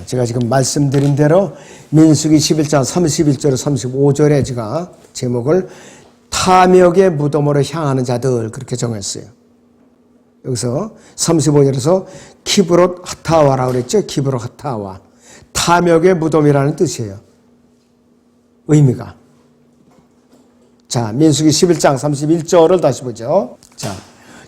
제가 지금 말씀드린 대로 민수기 11장 31절 35절에 제가 제목을 탐욕의 무덤으로 향하는 자들 그렇게 정했어요. 여기서 35절에서 키브롯 하타와라고 그랬죠. 키브롯 하타와. 탐욕의 무덤이라는 뜻이에요. 의미가. 자, 민수기 11장 31절을 다시 보죠. 자,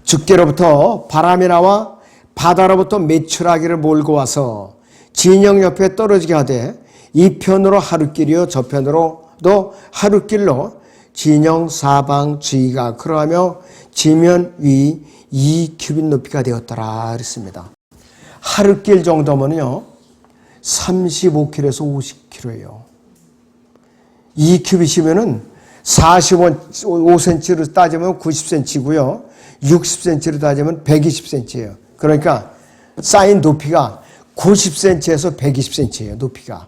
주께로부터 바람이 나와 바다로부터 메추라기를 몰고 와서 진영 옆에 떨어지게 하되 이 편으로 하룻길이요 저 편으로도 하룻길로 진영 사방 주위가 그러하며 지면 위 2규빗 높이가 되었더라 그랬습니다. 하룻길 정도면요 35km에서 50km예요. 2규빗이면은 45cm로 따지면 90cm고요. 60cm로 따지면 120cm예요. 그러니까 쌓인 높이가 90cm에서 120cm예요. 높이가.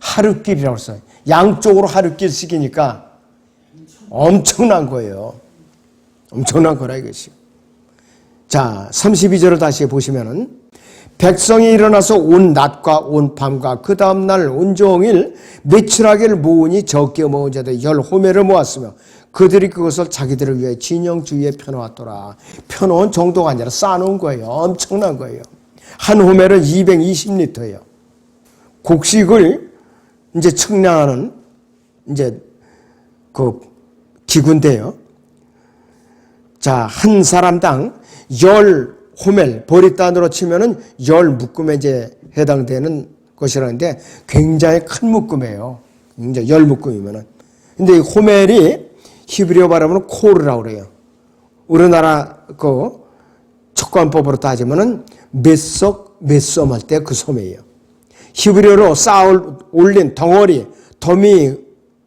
하룻길이라고 써요. 양쪽으로 하룻길씩이니까 엄청난 거예요. 엄청난 거라 이것이. 자, 32절을 다시 보시면은 백성이 일어나서 온 낮과 온 밤과 그 다음날 온종일 메추라기를 모으니 적게 모은 자들 10호멜을 모았으며 그들이 그것을 자기들을 위해 진영 주위에 펴놓았더라. 펴놓은 정도가 아니라 쌓아놓은 거예요. 엄청난 거예요. 한 호멜은 220리터예요. 곡식을 이제 측량하는 이제 그 기구인데요. 자, 한 사람당 10호멜, 보리단으로 치면은 10묶음에 이제 해당되는 것이라는데 굉장히 큰 묶음이에요. 굉장히 10묶음이면은. 근데 이 호멜이 히브리어 발음으로 코르라고 그래요. 우리나라 그 척관법으로 따지면은 몇섬 할 때 그 솜이에요. 히브리어로 쌓아 올린 덩어리, 더미의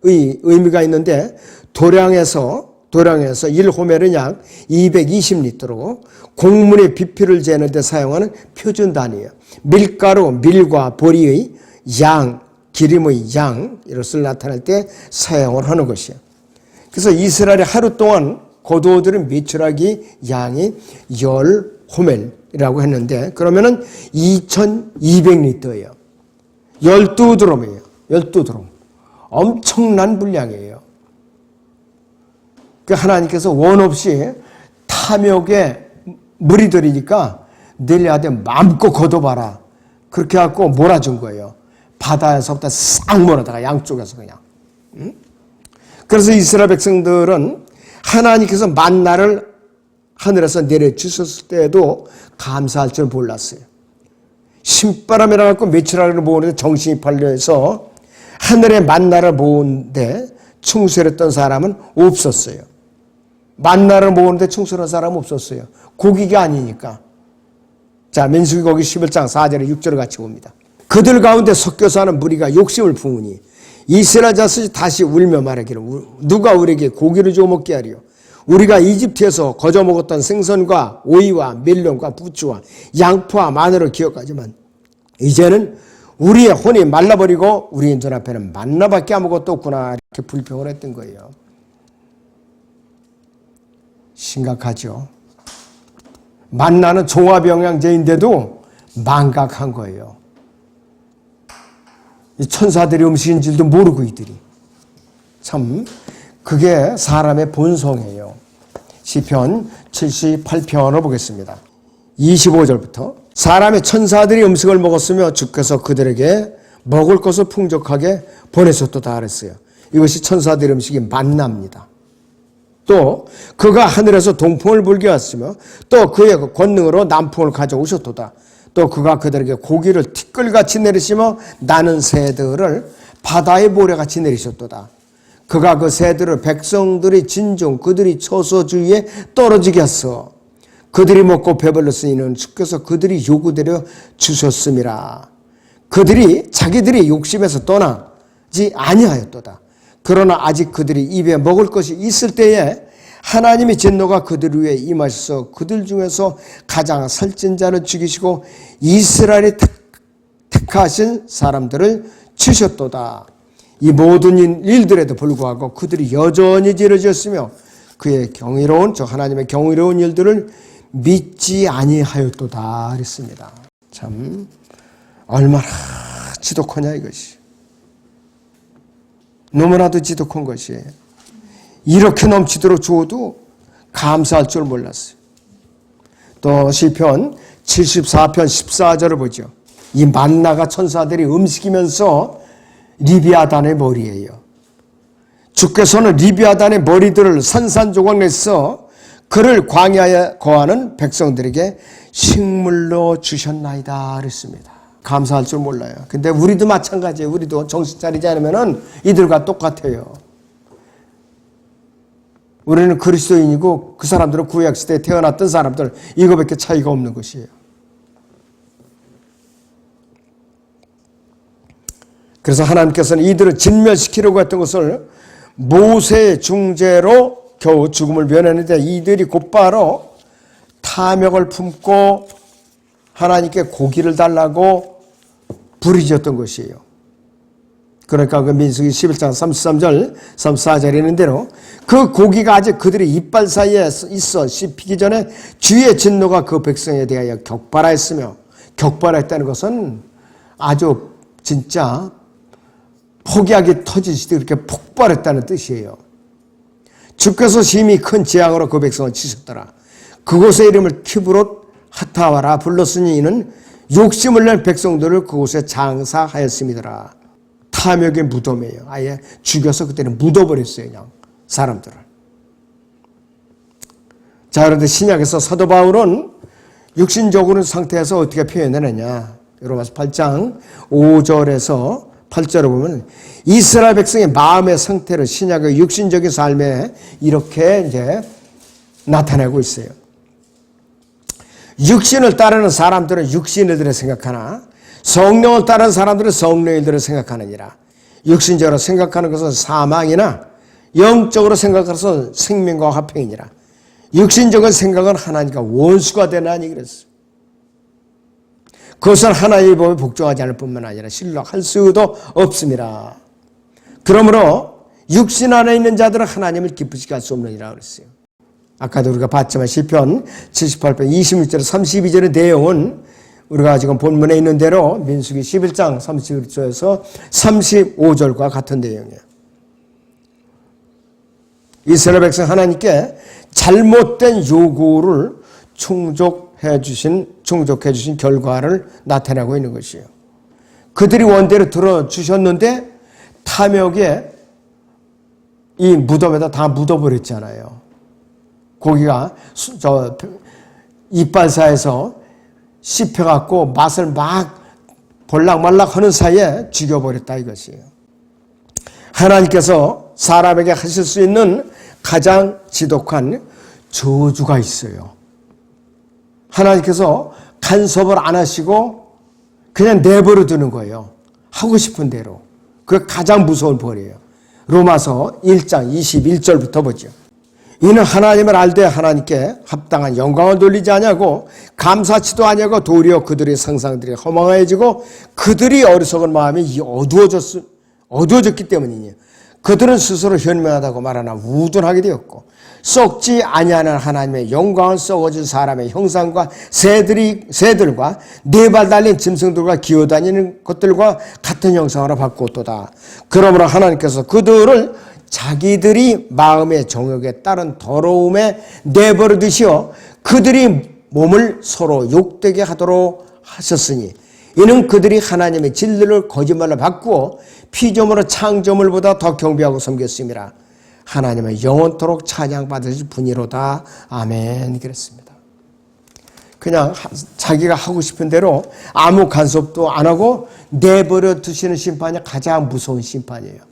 의미가 있는데 도량에서 1호멜은 약 220리터로 곡물의 비필을 재는 데 사용하는 표준 단위예요. 밀가루, 밀과 보리의 양, 기름의 양 이것을 나타낼 때 사용을 하는 것이에요. 그래서 이스라엘이 하루 동안 거두어들인 메추라기 양이 10호멜이라고 했는데 그러면은 2200리터예요. 12드럼이에요. 12드럼. 엄청난 분량이에요. 그 하나님께서 원 없이 탐욕에 무리들이니까 내일 아들 마음껏 걷어봐라. 그렇게 해갖고 몰아준 거예요. 바다에서부터 싹 몰아다가 양쪽에서 그냥. 응? 그래서 이스라엘 백성들은 하나님께서 만나를 하늘에서 내려주셨을 때에도 감사할 줄 몰랐어요. 신바람이라 갖고 메추라기를 모으는데 정신이 팔려서 하늘의 만나를 모으는데 충실했던 사람은 없었어요. 만나를 모으는데 충실한 사람은 없었어요. 고기가 아니니까. 자, 민수기 거기 11장 4절에 6절을 같이 봅니다. 그들 가운데 섞여서 하는 무리가 욕심을 부으니 이스라엘 자손이 다시 울며 말하기를 누가 우리에게 고기를 주어 먹게 하리요. 우리가 이집트에서 거저 먹었던 생선과 오이와 멜론과 부추와 양파와 마늘을 기억하지만 이제는 우리의 혼이 말라버리고 우리 인전 앞에는 만나밖에 아무것도 없구나 이렇게 불평을 했던 거예요. 심각하죠. 만나는 종합영양제인데도 망각한 거예요. 이 천사들이 음식인 줄도 모르고 이들이. 참 그게 사람의 본성이에요. 시편 78편을 보겠습니다. 25절부터 사람의 천사들이 음식을 먹었으며 주께서 그들에게 먹을 것을 풍족하게 보내셨도다 그랬어요. 이것이 천사들의 음식이 만나입니다. 또 그가 하늘에서 동풍을 불게 하시며 또 그의 권능으로 남풍을 가져오셨도다. 또 그가 그들에게 고기를 티끌같이 내리시며 나는 새들을 바다의 모래같이 내리셨도다. 그가 그 새들을 백성들의 진종 그들이 처소 주위에 떨어지게 하소. 그들이 먹고 배불렀으니 이는 주께서 그들이 요구대로 주셨음이라. 그들이 자기들의 욕심에서 떠나지 아니하였도다. 그러나 아직 그들이 입에 먹을 것이 있을 때에 하나님의 진노가 그들 위에 임하셔서 그들 중에서 가장 살찐 자를 죽이시고 이스라엘이 택하신 사람들을 치셨도다. 이 모든 일들에도 불구하고 그들이 여전히 지어졌으며 그의 경이로운 하나님의 경이로운 일들을 믿지 아니하였도다 그랬습니다. 참 얼마나 지독하냐 이것이. 너무나도 지독한 것이에요. 이렇게 넘치도록 주어도 감사할 줄 몰랐어요. 또 시편 74편 14절을 보죠. 이 만나가 천사들이 음식이면서 리비아단의 머리예요. 주께서는 리비아단의 머리들을 산산조각 내서 그를 광야에 거하는 백성들에게 식물로 주셨나이다 그랬습니다. 감사할 줄 몰라요. 근데 우리도 마찬가지예요. 우리도 정신 차리지 않으면 이들과 똑같아요. 우리는 그리스도인이고 그 사람들은 구약시대에 태어났던 사람들, 이거밖에 차이가 없는 것이에요. 그래서 하나님께서는 이들을 진멸시키려고 했던 것을 모세의 중재로 겨우 죽음을 면했는데, 이들이 곧바로 탐욕을 품고 하나님께 고기를 달라고 부르짖었던 것이에요. 그러니까 그 민수기 11장 33절 34절에 있는 대로 그 고기가 아직 그들의 이빨 사이에 있어 씹히기 전에 주의 진노가 그 백성에 대하여 격발하였으며, 격발했다는 것은 아주 진짜 폭약이 터지듯이 이렇게 폭발했다는 뜻이에요. 주께서 심히 큰 재앙으로 그 백성을 치셨더라. 그곳의 이름을 키브롯 하타와라 불렀으니 이는 욕심을 낸 백성들을 그곳에 장사하였음이더라. 탐욕의 무덤이에요. 아예 죽여서 그때는 묻어버렸어요. 그냥 사람들을. 자, 그런데 신약에서 사도 바울은 육신적으로 상태에서 어떻게 표현하느냐. 로마서 8장 5절에서 8절을 보면 이스라엘 백성의 마음의 상태를 신약의 육신적인 삶에 이렇게 이제 나타내고 있어요. 육신을 따르는 사람들은 육신들을 생각하나 성령을 따르는 사람들은 성령들을 생각하느니라. 육신적으로 생각하는 것은 사망이나 영적으로 생각해서 생명과 화평이니라. 육신적인 생각은 하나님과 원수가 되나니 그랬어요. 그것은 하나님의 법에 복종하지 않을 뿐만 아니라 신뢰할 수도 없습니다. 그러므로 육신 안에 있는 자들은 하나님을 기쁘시게 할 수 없느니라 그랬어요. 아까도 우리가 봤지만 시편 78편 26절 32절의 내용은 우리가 지금 본문에 있는 대로 민수기 11장 31절에서 35절과 같은 내용이에요. 이스라엘 백성 하나님께 잘못된 요구를 충족해 주신 결과를 나타내고 있는 것이에요. 그들이 원대로 들어주셨는데 탐욕에 이 무덤에다 다 묻어버렸잖아요. 고기가 이빨 사이에서 씹혀갖고 맛을 막 볼락말락 하는 사이에 죽여버렸다 이것이에요. 하나님께서 사람에게 하실 수 있는 가장 지독한 저주가 있어요. 하나님께서 간섭을 안 하시고 그냥 내버려 두는 거예요. 하고 싶은 대로. 그게 가장 무서운 벌이에요. 로마서 1장 21절부터 보죠. 이는 하나님을 알되 하나님께 합당한 영광을 돌리지 아니하고 감사치도 아니하고 도리어 그들의 상상들이 허망해지고 그들이 어리석은 마음이 어두워졌기 때문이니 그들은 스스로 현명하다고 말하나 우둔하게 되었고 썩지 아니하는 하나님의 영광을 썩어진 사람의 형상과 새들과 네 발 달린 짐승들과 기어다니는 것들과 같은 형상으로 바꾸었도다. 그러므로 하나님께서 그들을 자기들이 마음의 정욕에 따른 더러움에 내버려 두시어 그들이 몸을 서로 욕되게 하도록 하셨으니 이는 그들이 하나님의 진리를 거짓말로 바꾸어 피조물의 창조물보다 더 경배하고 섬겼음이라. 하나님은 영원토록 찬양받으실 분이로다. 아멘. 그랬습니다. 그냥 자기가 하고 싶은 대로 아무 간섭도 안 하고 내버려 두시는 심판이 가장 무서운 심판이에요.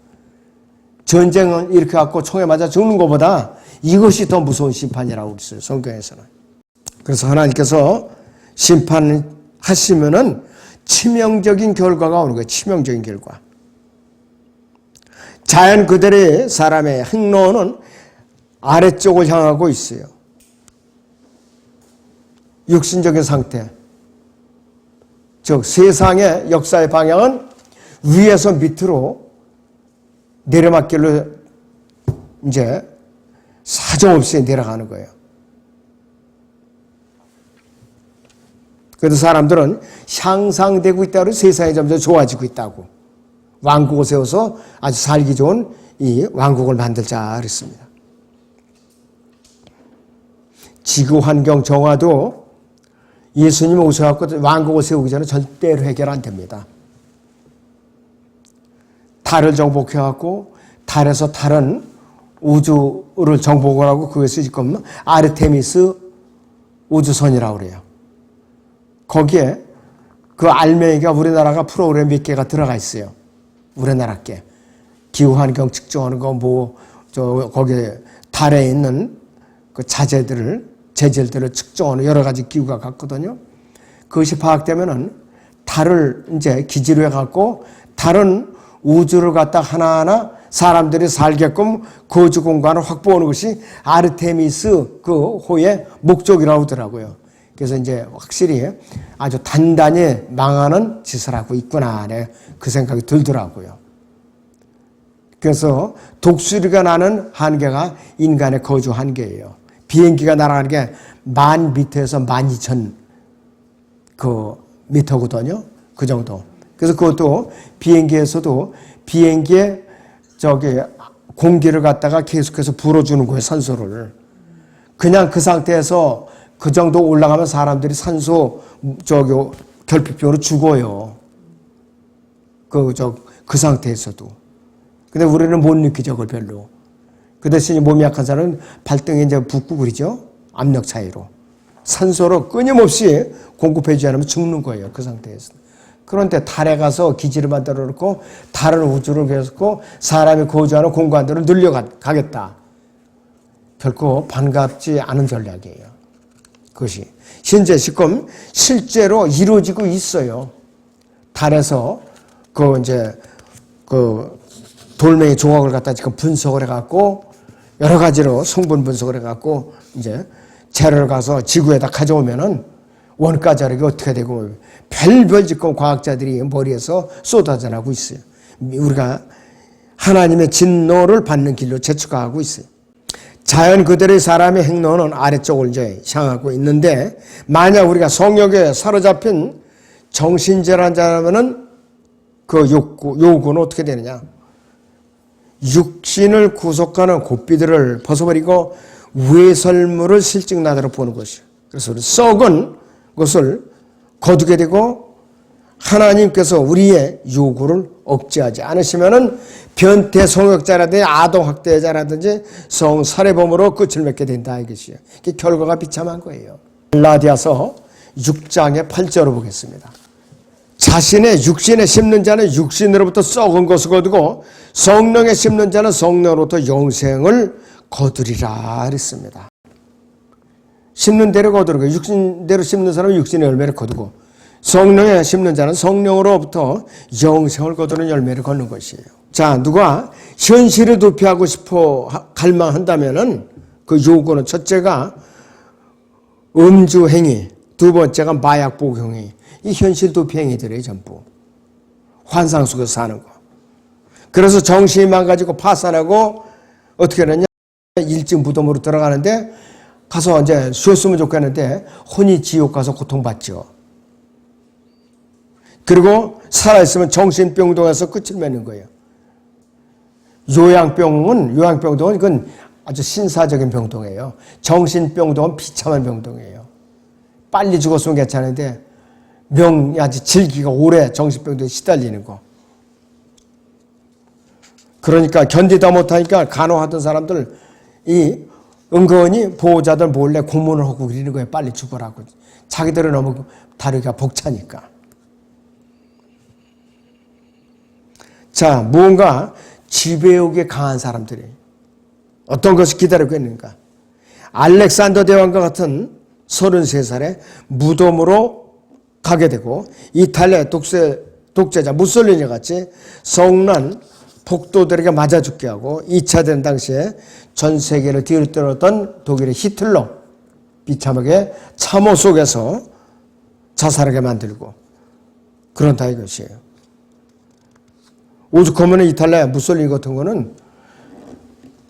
전쟁은 이렇게 갖고 총에 맞아 죽는 것보다 이것이 더 무서운 심판이라고 그랬어요. 성경에서는. 그래서 하나님께서 심판하시면은 치명적인 결과가 오는 거예요. 치명적인 결과. 자연 그대로의 사람의 행로는 아래쪽을 향하고 있어요. 육신적인 상태. 즉 세상의 역사의 방향은 위에서 밑으로 내려막길로 이제 사정없이 내려가는 거예요. 그래도 사람들은 향상되고 있다고 세상이 점점 좋아지고 있다고. 왕국을 세워서 아주 살기 좋은 이 왕국을 만들자 그랬습니다. 지구환경 정화도 예수님 오셔갖고 왕국을 세우기 전에 절대로 해결 안 됩니다. 달을 정복해갖고 달에서 다른 우주를 정복을 하고 그것을 지금 아르테미스 우주선이라고 그래요. 거기에 그 알맹이가 우리나라가 프로그램 몇 개가 들어가 있어요. 우리나라께. 기후환경 측정하는 거 거기에 달에 있는 그 재질들을 측정하는 여러 가지 기구가 갔거든요. 그것이 파악되면은 달을 이제 기지로 해갖고 다른 우주를 갖다 하나하나 사람들이 살게끔 거주 공간을 확보하는 것이 아르테미스 그 호의 목적이라고 하더라고요. 그래서 이제 확실히 아주 단단히 망하는 짓을 하고 있구나. 그 생각이 들더라고요. 그래서 독수리가 나는 한계가 인간의 거주 한계예요. 비행기가 날아가는 게 10,000m에서 12,000 미터거든요. 그 정도. 그래서 그것도 비행기에서도 비행기에 공기를 갖다가 계속해서 불어주는 거예요. 산소를. 그냥 그 상태에서 그 정도 올라가면 사람들이 산소 결핍병으로 죽어요. 그 상태에서도. 근데 우리는 못 느끼죠, 그걸 별로. 그 대신 몸이 약한 사람은 발등에 이제 붓고 그러죠. 압력 차이로. 산소를 끊임없이 공급해주지 않으면 죽는 거예요, 그 상태에서. 그런데 달에 가서 기지를 만들어 놓고 다른 우주를 계속 사람이 거주하는 공간들을 늘려가겠다. 결코 반갑지 않은 전략이에요. 그것이. 현재 지금 실제로 이루어지고 있어요. 달에서 돌멩이 조각을 갖다 지금 분석을 해갖고 여러 가지로 성분 분석을 해갖고 이제 재료를 가서 지구에다 가져오면은 원가 자력이 어떻게 되고 별별 지금 과학자들이 머리에서 쏟아져 나고 있어요. 우리가 하나님의 진노를 받는 길로 제축하고 있어요. 자연 그대로의 사람의 행로는 아래쪽을 이제 향하고 있는데 만약 우리가 성욕에 사로잡힌 정신질환자라면은 그 요구는 어떻게 되느냐? 육신을 구속하는 고삐들을 벗어버리고 외설물을 실증나도록 보는 것이요. 그래서 썩은 것을 거두게 되고 하나님께서 우리의 요구를 억제하지 않으시면은 변태 성역자라든지 아동학대자라든지 성살해범으로 끝을 맺게 된다 이것이에요. 그 결과가 비참한 거예요. 갈라디아서 6장의 8절을 보겠습니다. 자신의 육신에 심는 자는 육신으로부터 썩은 것을 거두고 성령에 심는 자는 성령으로부터 영생을 거두리라 그랬습니다. 심는 대로 거두고 육신대로 심는 사람은 육신의 열매를 거두고 성령에 심는 자는 성령으로부터 영생을 거두는 열매를 걷는 것이에요. 자, 누가 현실을 도피하고 싶어 갈망한다면은 그 요구는 첫째가 음주 행위, 두 번째가 마약 복용이 이 현실 도피 행위들이에요. 전부 환상 속에서 사는 거. 그래서 정신이 망가지고 파산하고 어떻게 하느냐, 일찍 무덤으로 들어가는데 가서 이제 쉬었으면 좋겠는데 혼이 지옥 가서 고통받죠. 그리고 살아있으면 정신병동에서 끝을 맺는 거예요. 요양병동은 이건 아주 신사적인 병동이에요. 정신병동은 비참한 병동이에요. 빨리 죽었으면 괜찮은데 아주 질기가 오래 정신병동에 시달리는 거. 그러니까 견디다 못하니까 간호하던 사람들 은근히 보호자들 몰래 고문을 하고 그러는 거예요. 빨리 죽어라고. 자기들은 너무 다리가 벅차니까. 자, 무언가 지배욕에 강한 사람들이 어떤 것을 기다리고 있는가. 알렉산더 대왕과 같은 33살에 무덤으로 가게 되고 이탈리아 독재자 무솔리니 같이 성난 폭도들에게 맞아 죽게 하고 2차 대전 당시에 전 세계를 뒤흔들었던 독일의 히틀러 비참하게 참호 속에서 자살하게 만들고 그런다 이것이에요. 오죽하면 이탈리아 무솔리니 같은 거는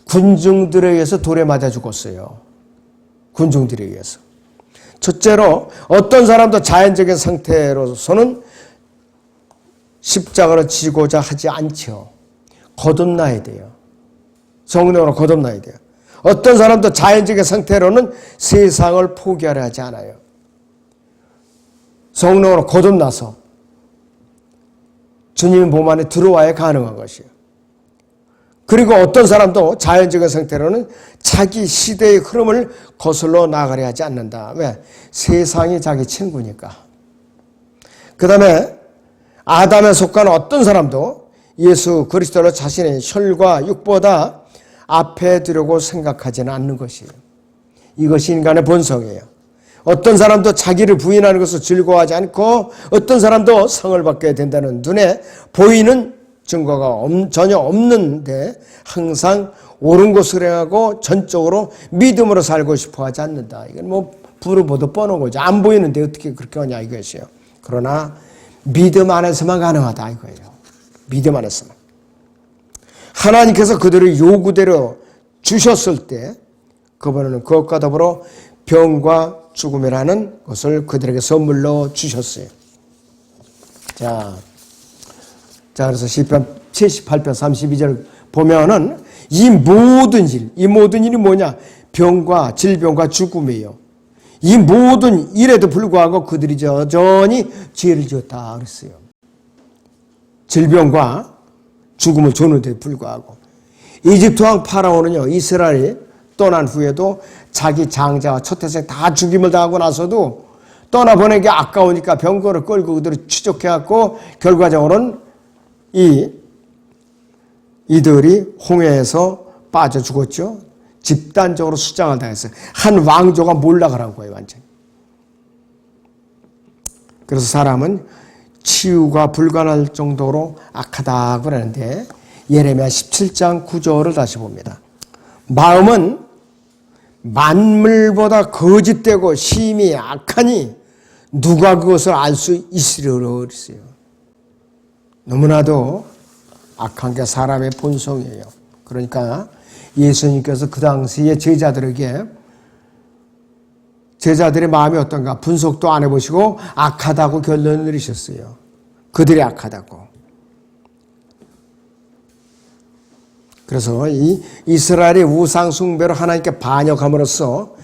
군중들에 의해서 돌에 맞아 죽었어요. 군중들에 의해서. 첫째로 어떤 사람도 자연적인 상태로서는 십자가를 지고자 하지 않죠. 거듭나야 돼요. 성령으로 거듭나야 돼요. 어떤 사람도 자연적인 상태로는 세상을 포기하려 하지 않아요. 성령으로 거듭나서 주님의 몸 안에 들어와야 가능한 것이에요. 그리고 어떤 사람도 자연적인 상태로는 자기 시대의 흐름을 거슬러 나가려 하지 않는다. 왜? 세상이 자기 친구니까. 그 다음에 아담에 속한 어떤 사람도 예수 그리스도를 자신의 혈과 육보다 앞에 두려고 생각하지는 않는 것이에요. 이것이 인간의 본성이에요. 어떤 사람도 자기를 부인하는 것을 즐거워하지 않고 어떤 사람도 상을 받게 된다는 눈에 보이는 증거가 전혀 없는데 항상 옳은 것을 행하고 전적으로 믿음으로 살고 싶어 하지 않는다. 이건 뭐 불을 보듯 뻔한 거죠. 안 보이는데 어떻게 그렇게 하냐 이것이에요. 그러나 믿음 안에서만 가능하다 이거예요. 믿음 안에서만. 하나님께서 그들의 요구대로 주셨을 때 그분은 그것과 더불어 병과 죽음이라는 것을 그들에게 선물로 주셨어요. 자, 그래서 시편 78편 32절 보면은 이 모든 일이 뭐냐? 병과 질병과 죽음이에요. 이 모든 일에도 불구하고 그들이 여전히 죄를 지었다 그랬어요. 질병과 죽음을 줬는데 불구하고. 이집트 왕 파라오는요, 이스라엘이 떠난 후에도 자기 장자와 첫 태생 다 죽임을 당하고 나서도 떠나보내기 아까우니까 병거를 끌고 그들을 추적해갖고 결과적으로는 이들이 홍해에서 빠져 죽었죠. 집단적으로 수장을 당했어요. 한 왕조가 몰락을 거예요, 완전히. 그래서 사람은 치유가 불가능할 정도로 악하다 그러는데 예레미야 17장 9절을 다시 봅니다. 마음은 만물보다 거짓되고 심히 악하니 누가 그것을 알 수 있으리라 그랬어요. 너무나도 악한 게 사람의 본성이에요. 그러니까 예수님께서 그 당시에 제자들의 마음이 어떤가 분석도 안 해보시고 악하다고 결론을 내리셨어요. 그들이 악하다고. 그래서 이 이스라엘의 우상 숭배로 하나님께 반역함으로써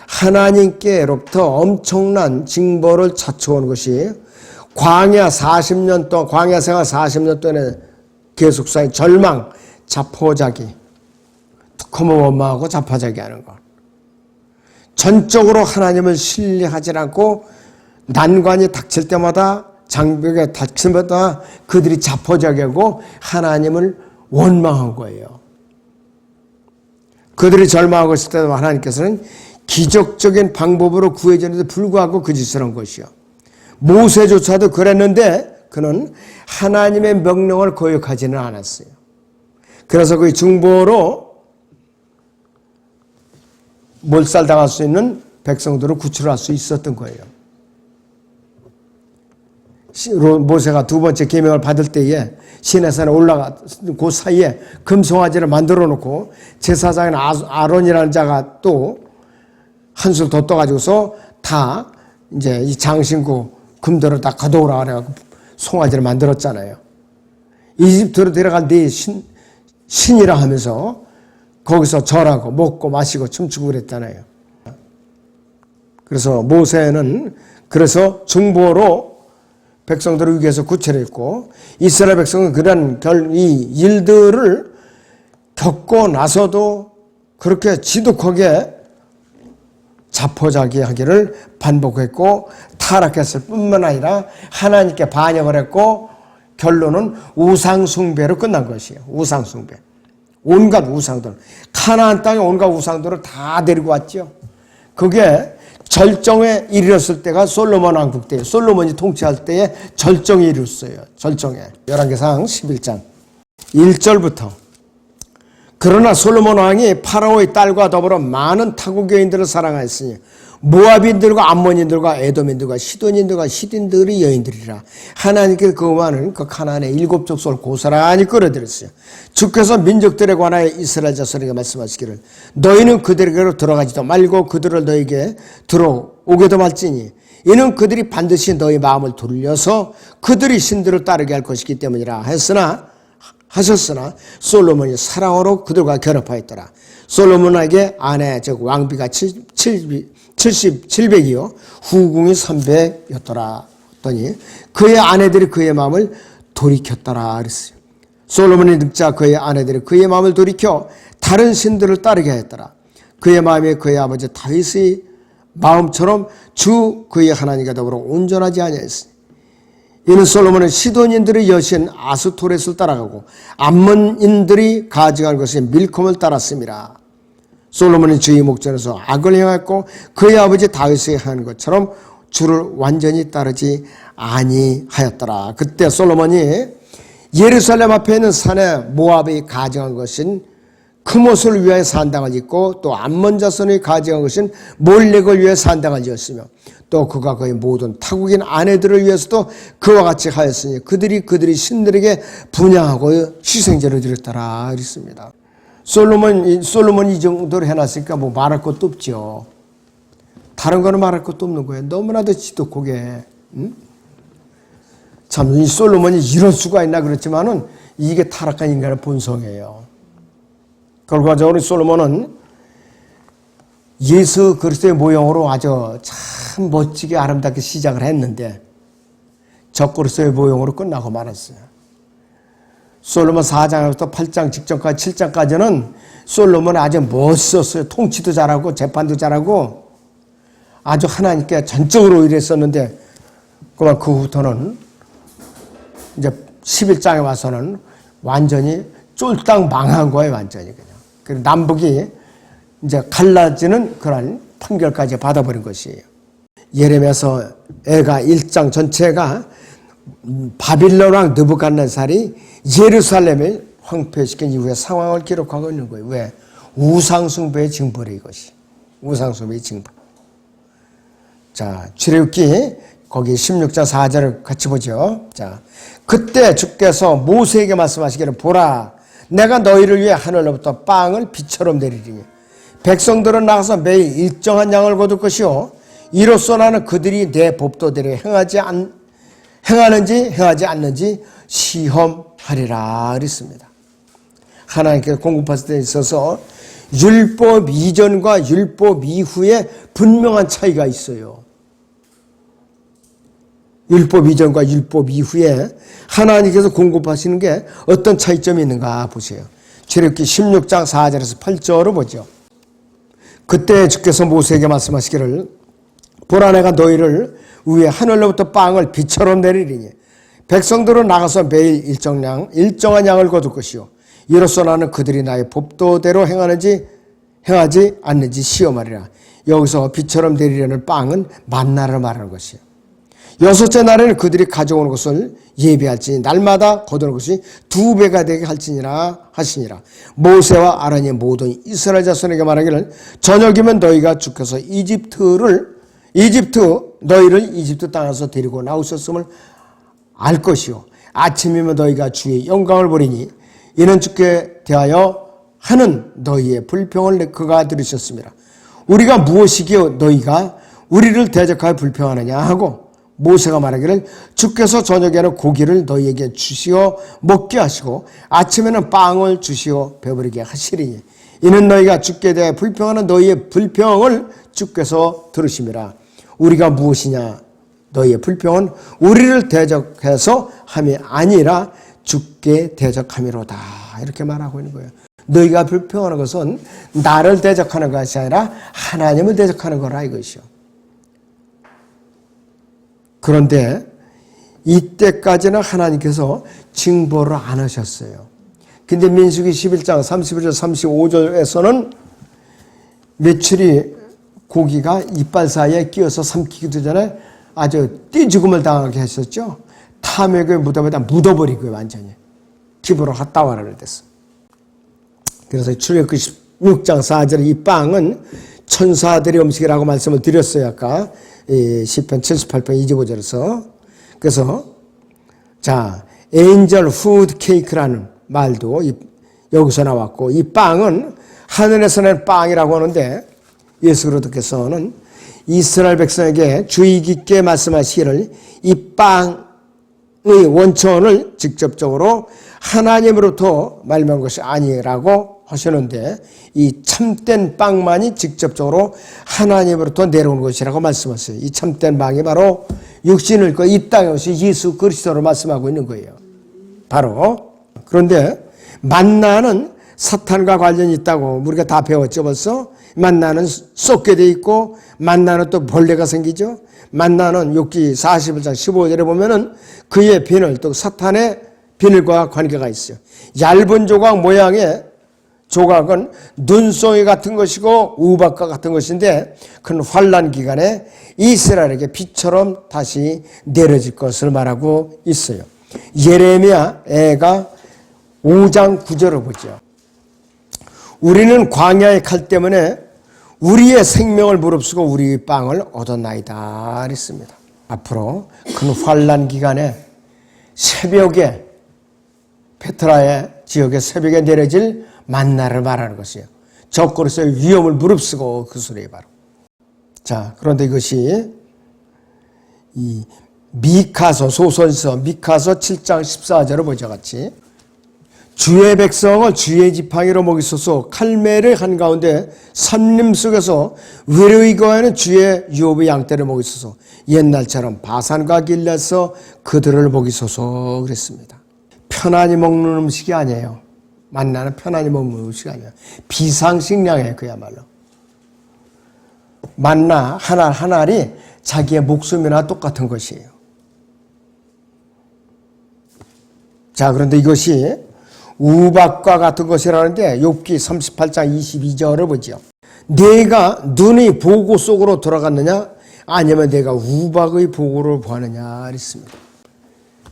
하나님께로부터 엄청난 징벌을 자초한 것이 광야 생활 40년 동안의 계속사의 절망, 자포자기, 두컴을 원망하고 자포자기 하는 것. 전적으로 하나님을 신뢰하지 않고 난관이 닥칠 때마다 장벽에 닥칠 때마다 그들이 자포자기하고 하나님을 원망한 거예요. 그들이 절망하고 있을 때도 하나님께서는 기적적인 방법으로 구해주는데 불구하고 그 짓을 한 것이요. 모세조차도 그랬는데 그는 하나님의 명령을 거역하지는 않았어요. 그래서 그 중보로 몰살당할 수 있는 백성들을 구출할 수 있었던 거예요. 모세가 두 번째 계명을 받을 때에 시내산에 올라가 그 사이에 금송아지를 만들어 놓고 제사장인 아론이라는 자가 또 한술 더 떠가지고서 다 이제 이 장신구 금도를 다 가져오라 그래갖고 송아지를 만들었잖아요. 이집트로 데려간 네 신이라 하면서 거기서 절하고 먹고 마시고 춤추고 그랬잖아요. 그래서 모세는 그래서 중보로 백성들을 위해서 구출했고 이스라엘 백성은 그런 이 일들을 겪고 나서도 그렇게 지독하게 자포자기하기를 반복했고 타락했을 뿐만 아니라 하나님께 반역을 했고 결론은 우상숭배로 끝난 것이에요. 우상숭배. 온갖 우상들. 가나안 땅에 온갖 우상들을 다 데리고 왔죠. 그게 절정에 이르렀을 때가 솔로몬 왕국 때예요. 솔로몬이 통치할 때에 절정에 이르렀어요. 절정에. 열왕기상 11장 1절부터 그러나 솔로몬 왕이 파라오의 딸과 더불어 많은 타국 여인들을 사랑하였으니 모압인들과 암몬인들과 에돔인들과 시돈인들과 시딘들의 여인들이라. 하나님께서 그만은 그 가나안의 7 족속을 고스란히 끌어들였어요. 주께서 민족들에 관하여 이스라엘 자손에게 말씀하시기를 너희는 그들에게로 들어가지도 말고 그들을 너에게 들어오게도 말지니 이는 그들이 반드시 너희 마음을 돌려서 그들이 신들을 따르게 할 것이기 때문이라 하셨으나 솔로몬이 사랑으로 그들과 결합하였더라. 솔로몬에게 아내 즉 왕비가 700이요 후궁이 300였더라 했더니 그의 아내들이 그의 마음을 돌이켰더라 그랬어요. 솔로몬이 늙자 그의 아내들이 그의 마음을 돌이켜 다른 신들을 따르게 하였더라. 그의 마음이 그의 아버지 다윗의 마음처럼 주 그의 하나님과 더불어 온전하지 아니하였으니 이는 솔로몬은 시돈인들의 여신 아스토렛을 따라가고 암몬인들이 가증한 것인 밀콤을 따랐습니다. 솔로몬은 주의 목전에서 악을 행하였고 그의 아버지 다윗이 한 것처럼 주를 완전히 따르지 아니하였더라. 그때 솔로몬이 예루살렘 앞에 있는 산에 모압이 가증한 것인 크못을 위하여 산당을 짓고 또 암몬 자손이 가증한 것인 몰렉을 위하여 산당을 지었으며 또 그가 그의 모든 타국인 아내들을 위해서도 그와 같이 하였으니 그들이 신들에게 분향하고 희생제를 드렸더라 그랬습니다. 솔로몬이 이 정도로 해놨으니까 뭐 말할 것도 없죠. 다른 거는 말할 것도 없는 거예요. 너무나도 지독하게. 참 이 솔로몬이 이럴 수가 있나 그렇지만은 이게 타락한 인간의 본성이에요. 결과적으로 솔로몬은 예수 그리스도의 모형으로 아주 참 멋지게 아름답게 시작을 했는데 적그리스도의 모형으로 끝나고 말았어요. 솔로몬 4장부터 8장 직전까지 7장까지는 솔로몬이 아주 멋있었어요. 통치도 잘하고 재판도 잘하고 아주 하나님께 전적으로 일했었는데 그만 그 후부터는 이제 11장에 와서는 완전히 쫄딱 망한 거예요. 완전히 그냥. 그리고 남북이 이제 갈라지는 그런 판결까지 받아버린 것이에요. 예레미야서 애가 1장 전체가 바빌론 왕 느부갓네살이 예루살렘을 황폐시킨 이후의 상황을 기록하고 있는 거예요. 왜? 우상숭배의 징벌이 이것이. 우상숭배의 징벌. 자, 출애굽기 거기 16장 4절을 같이 보죠. 자, 그때 주께서 모세에게 말씀하시기를 보라 내가 너희를 위해 하늘로부터 빵을 비처럼 내리리니 백성들은 나가서 매일 일정한 양을 거둘 것이요 이로써 나는 그들이 내 법도대로 행하는지 행하지 않는지 시험하리라 그랬습니다. 하나님께서 공급하실 때 있어서 율법 이전과 율법 이후에 분명한 차이가 있어요. 율법 이전과 율법 이후에 하나님께서 공급하시는 게 어떤 차이점이 있는가 보세요. 출애굽기 16장 4절에서 8절을 보죠. 그때 주께서 모세에게 말씀하시기를 보라 내가 너희를 위에 하늘로부터 빵을 비처럼 내리리니 백성들은 나가서 매일 일정한 양을 거둘 것이요 이로써 나는 그들이 나의 법도대로 행하는지 행하지 않는지 시험하리라. 여기서 비처럼 내리려는 빵은 만나를 말하는 것이에요. 6째 날에는 그들이 가져오는 것을 예비할지니 날마다 거두는 것이 2배가 되게 할지니라 하시니라. 모세와 아론이 모든 이스라엘 자손에게 말하기를 저녁이면 너희가 주께서 너희를 이집트 땅에서 데리고 나오셨음을 알 것이요 아침이면 너희가 주의 영광을 보리니 이는 주께 대하여 하는 너희의 불평을 그가 들으셨습니다. 우리가 무엇이기요 너희가 우리를 대적하여 불평하느냐 하고 모세가 말하기를 주께서 저녁에는 고기를 너희에게 주시어 먹게 하시고 아침에는 빵을 주시어 배부르게 하시리니 이는 너희가 주께 대해 불평하는 너희의 불평을 주께서 들으심이라. 우리가 무엇이냐 너희의 불평은 우리를 대적해서 함이 아니라 주께 대적함이로다 이렇게 말하고 있는 거예요. 너희가 불평하는 것은 나를 대적하는 것이 아니라 하나님을 대적하는 거라 이것이요. 그런데 이때까지는 하나님께서 징벌을 안 하셨어요. 근데 민수기 11장 31절 35절에서는 메추리 고기가 이빨 사이에 끼어서 삼키기도 전에 아주 띠죽음을 당하게 했었죠. 탐욕의 무덤에다 묻어버리고요. 완전히 기부로 핫다와를 됐어. 그래서 출애굽기 16장 4절에 이 빵은 천사들의 음식이라고 말씀을 드렸어요. 아까 시편 78편 25절에서. 그래서 자, 엔젤 푸드 케이크라는 말도 여기서 나왔고, 이 빵은 하늘에서 낸 빵이라고 하는데, 예수 그리스도께서는 이스라엘 백성에게 주의 깊게 말씀하시기를 이 빵의 원천을 직접적으로 하나님으로부터 말미암은 것이 아니라고 하시는데, 이 참된 빵만이 직접적으로 하나님으로부터 내려오는 것이라고 말씀하세요. 이 참된 빵이 바로 육신을 입고 이 땅에 오신 예수 그리스도로 말씀하고 있는 거예요. 바로. 그런데 만나는 사탄과 관련이 있다고 우리가 다 배웠죠, 벌써? 만나는 쏟게 돼 있고, 만나는 또 벌레가 생기죠. 만나는 욥기 41장 15절에 보면은 그의 비늘, 또 사탄의 비늘과 관계가 있어요. 얇은 조각 모양의 조각은 눈송이 같은 것이고 우박과 같은 것인데, 큰 환란 기간에 이스라엘에게 비처럼 다시 내려질 것을 말하고 있어요. 예레미야 애가 5장 9절을 보죠. 우리는 광야의 칼 때문에 우리의 생명을 무릅쓰고 우리 빵을 얻었나이다 그랬습니다. 앞으로 큰 환란 기간에 새벽에 페트라의 지역의 새벽에 내려질 만나를 말하는 것이에요. 적그리스도의 위험을 무릅쓰고 그 소리에 바로. 자, 그런데 이것이 이 미카서 소선서 미카서 7장 14절을 보자 같이 주의 백성을 주의 지팡이로 먹이소서 칼매를 한가운데 산림 속에서 외로이 거하는 주의 유업의 양떼를 먹이소서 옛날처럼 바산과 길에서 그들을 먹이소서 그랬습니다. 편안히 먹는 음식이 아니에요. 만나는 편안히 먹는 음식이 아니에요. 비상식량이에요. 그야말로. 만나 한 알이 자기의 목숨이나 똑같은 것이에요. 자, 그런데 이것이 우박과 같은 것이라는데 욥기 38장 22절을 보죠. 내가 눈의 보고 속으로 들어갔느냐 아니면 내가 우박의 보고를 보았느냐 그랬습니다.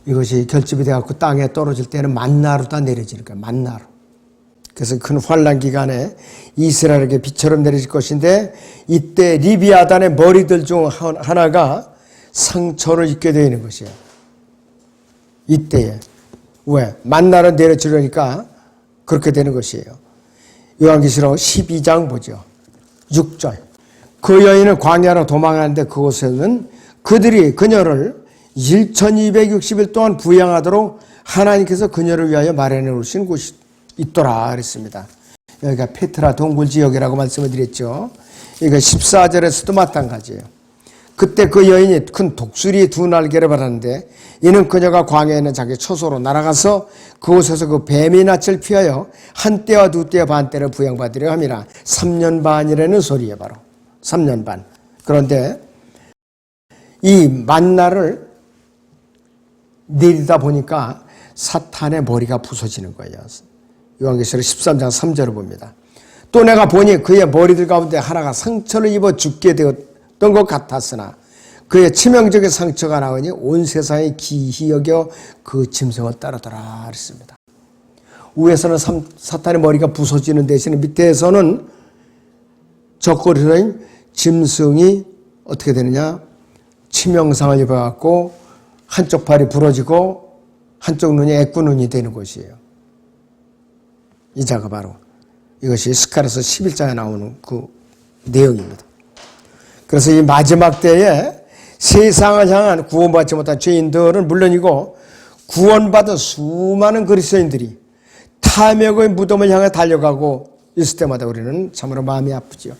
이것이 결집이 되어서 땅에 떨어질 때는 만나로 다 내려지는 거예요. 만나로. 그래서 큰 환란 기간에 이스라엘에게 비처럼 내려질 것인데 이때 리비아단의 머리들 중 하나가 상처를 입게 되는 것이에요. 이때에. 왜? 만나로 내려지려니까 그렇게 되는 것이에요. 요한계시록 12장 보죠. 6절. 그 여인은 광야로 도망하는데 그곳에는 그들이 그녀를 1260일 동안 부양하도록 하나님께서 그녀를 위하여 마련해 놓으신 곳이 있더라 그랬습니다. 여기가 페트라 동굴 지역이라고 말씀을 드렸죠. 이거 14절에서도 마찬가지예요. 그때 그 여인이 큰 독수리 2날개를 받았는데 이는 그녀가 광야에 있는 자기 처소로 날아가서 그곳에서 그 뱀이 낯을 피하여 한 떼와 두 떼와 반 떼를 부양받으려 함이라. 3년 반이라는 소리예요. 바로 3년 반. 그런데 이 만나를 내리다 보니까 사탄의 머리가 부서지는 거예요. 요한계시록 13장 3절을 봅니다. 또 내가 보니 그의 머리들 가운데 하나가 상처를 입어 죽게 되었던 것 같았으나 그의 치명적인 상처가 나오니 온 세상이 기히 여겨 그 짐승을 따르더라 그랬습니다. 위에서는 사탄의 머리가 부서지는 대신에 밑에서는 적그리스도인 짐승이 어떻게 되느냐, 치명상을 입어갖고 한쪽 팔이 부러지고 한쪽 눈이 애꾸눈이 되는 것이에요. 이 자가 바로 이것이 스가랴서 11장에 나오는 그 내용입니다. 그래서 이 마지막 때에 세상을 향한 구원받지 못한 죄인들은 물론이고 구원받은 수많은 그리스도인들이 탐욕의 무덤을 향해 달려가고 있을 때마다 우리는 참으로 마음이 아프죠.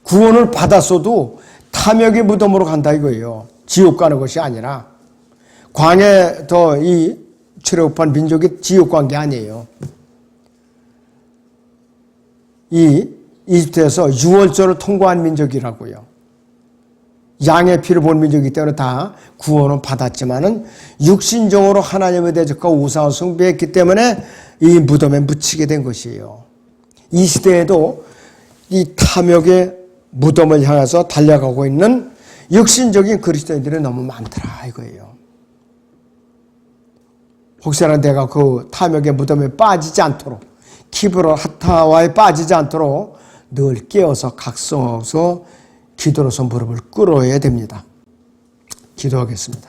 구원을 받았어도 탐욕의 무덤으로 간다 이거예요. 지옥 가는 것이 아니라. 광야에 더 이 출애굽한 민족이 지옥 간 게 아니에요. 이 이집트에서 유월절을 통과한 민족이라고요. 양의 피를 본 민족이기 때문에 다 구원은 받았지만은 육신적으로 하나님의 대적과 우상을 숭배했기 때문에 이 무덤에 묻히게 된 것이에요. 이 시대에도 이 탐욕의 무덤을 향해서 달려가고 있는 육신적인 그리스도인들이 너무 많더라 이거예요. 혹시나 내가 그 탐욕의 무덤에 빠지지 않도록, 키브로 하타와에 빠지지 않도록 늘 깨어서 각성해서 기도로서 무릎을 꿇어야 됩니다. 기도하겠습니다.